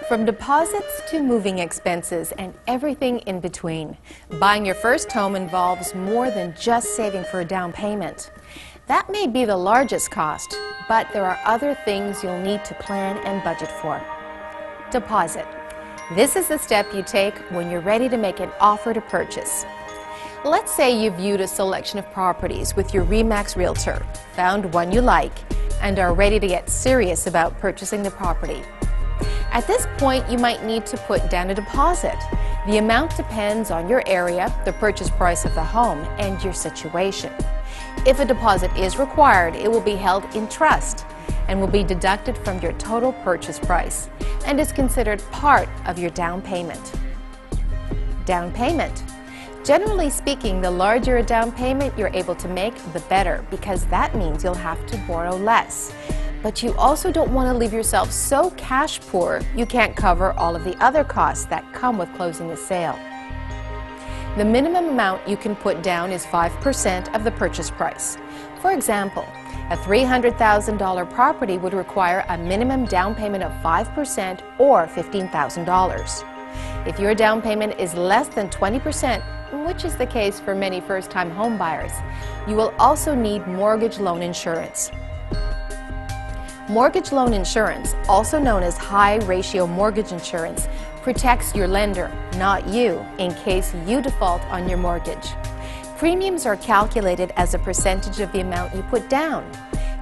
From deposits to moving expenses and everything in between, buying your first home involves more than just saving for a down payment. That may be the largest cost, but there are other things you'll need to plan and budget for. Deposit. This is the step you take when you're ready to make an offer to purchase. Let's say you viewed a selection of properties with your RE/MAX realtor, found one you like, and are ready to get serious about purchasing the property. At this point, you might need to put down a deposit. The amount depends on your area, the purchase price of the home, and your situation. If a deposit is required, it will be held in trust and will be deducted from your total purchase price and is considered part of your down payment. Down payment. Generally speaking, the larger a down payment you're able to make, the better, because that means you'll have to borrow less. But you also don't want to leave yourself so cash poor you can't cover all of the other costs that come with closing the sale. The minimum amount you can put down is 5% of the purchase price. For example, a $300,000 property would require a minimum down payment of 5% or $15,000. If your down payment is less than 20%, which is the case for many first-time home buyers, you will also need mortgage loan insurance. Mortgage loan insurance, also known as high-ratio mortgage insurance, protects your lender, not you, in case you default on your mortgage. Premiums are calculated as a percentage of the amount you put down,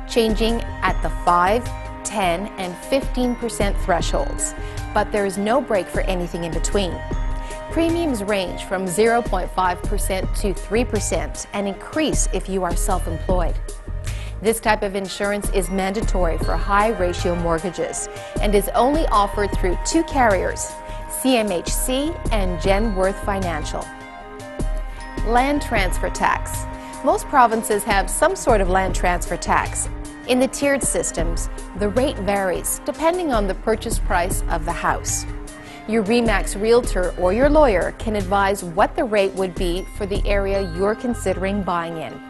changing at the 5, 10, and 15% thresholds, but there is no break for anything in between. Premiums range from 0.5% to 3% and increase if you are self-employed. This type of insurance is mandatory for high-ratio mortgages and is only offered through two carriers, CMHC and Genworth Financial. Land transfer tax. Most provinces have some sort of land transfer tax. In the tiered systems, the rate varies depending on the purchase price of the house. Your RE/MAX realtor or your lawyer can advise what the rate would be for the area you're considering buying in.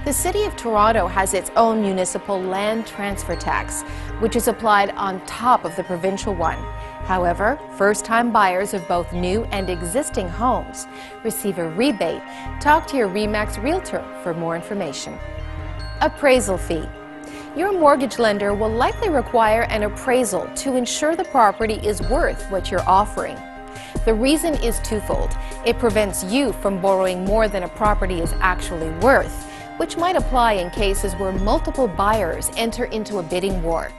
The City of Toronto has its own municipal land transfer tax, which is applied on top of the provincial one. However, first-time buyers of both new and existing homes receive a rebate. Talk to your RE/MAX realtor for more information. Appraisal fee. Your mortgage lender will likely require an appraisal to ensure the property is worth what you're offering. The reason is twofold. It prevents you from borrowing more than a property is actually worth, which might apply in cases where multiple buyers enter into a bidding war.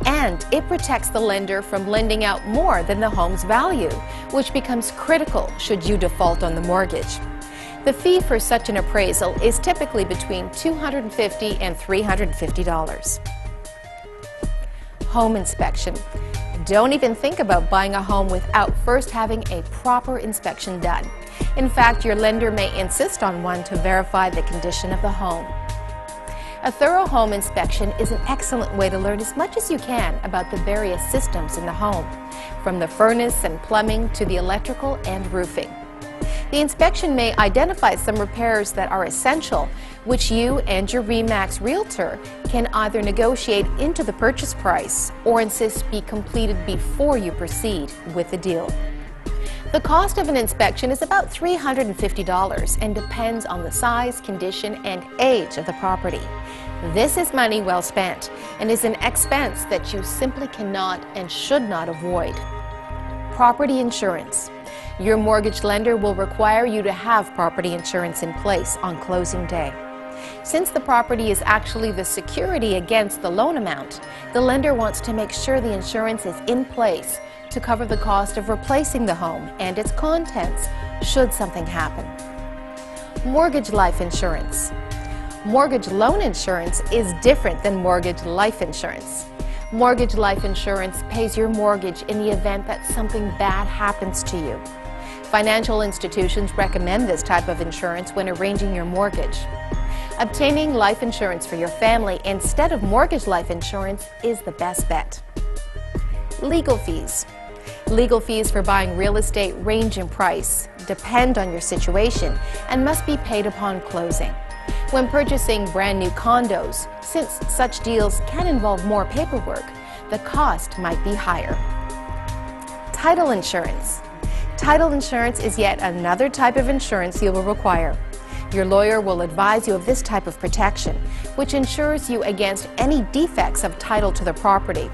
And it protects the lender from lending out more than the home's value, which becomes critical should you default on the mortgage. The fee for such an appraisal is typically between $250 and $350. Home inspection. Don't even think about buying a home without first having a proper inspection done. In fact, your lender may insist on one to verify the condition of the home. A thorough home inspection is an excellent way to learn as much as you can about the various systems in the home, from the furnace and plumbing to the electrical and roofing. The inspection may identify some repairs that are essential, which you and your RE/MAX realtor can either negotiate into the purchase price or insist be completed before you proceed with the deal. The cost of an inspection is about $350 and depends on the size, condition, and age of the property. This is money well spent and is an expense that you simply cannot and should not avoid. Property insurance. Your mortgage lender will require you to have property insurance in place on closing day. Since the property is actually the security against the loan amount, the lender wants to make sure the insurance is in place to cover the cost of replacing the home and its contents should something happen. Mortgage life insurance. Mortgage loan insurance is different than mortgage life insurance. Mortgage life insurance pays your mortgage in the event that something bad happens to you. Financial institutions recommend this type of insurance when arranging your mortgage. Obtaining life insurance for your family instead of mortgage life insurance is the best bet. Legal fees. Legal fees for buying real estate range in price, depend on your situation, and must be paid upon closing. When purchasing brand new condos, since such deals can involve more paperwork, the cost might be higher. Title insurance. Title insurance is yet another type of insurance you will require. Your lawyer will advise you of this type of protection, which insures you against any defects of title to the property.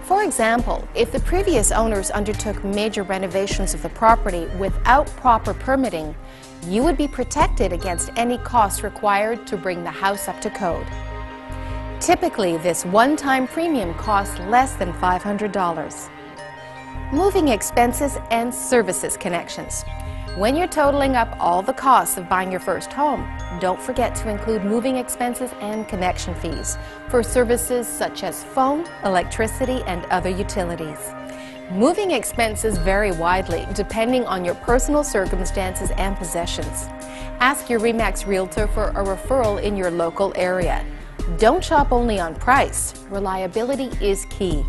For example, if the previous owners undertook major renovations of the property without proper permitting, you would be protected against any costs required to bring the house up to code. Typically, this one-time premium costs less than $500. Moving expenses and services connections. When you're totaling up all the costs of buying your first home, don't forget to include moving expenses and connection fees for services such as phone, electricity, and other utilities. Moving expenses vary widely depending on your personal circumstances and possessions. Ask your RE/MAX Realtor for a referral in your local area. Don't shop only on price. Reliability is key.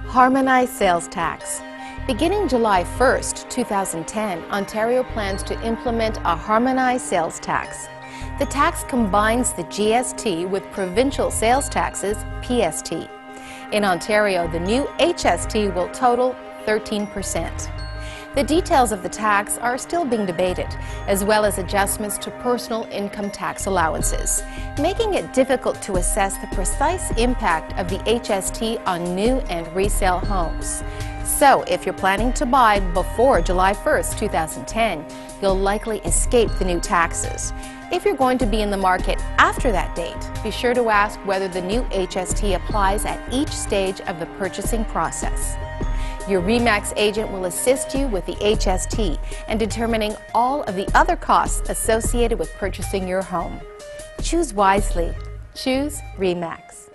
Harmonized sales tax. Beginning July 1st, 2010, Ontario plans to implement a harmonized sales tax. The tax combines the GST with provincial sales taxes, PST. In Ontario, the new HST will total 13%. The details of the tax are still being debated, as well as adjustments to personal income tax allowances, making it difficult to assess the precise impact of the HST on new and resale homes. So, if you're planning to buy before July 1st, 2010, you'll likely escape the new taxes. If you're going to be in the market after that date, be sure to ask whether the new HST applies at each stage of the purchasing process. Your RE/MAX agent will assist you with the HST and determining all of the other costs associated with purchasing your home. Choose wisely. Choose RE/MAX.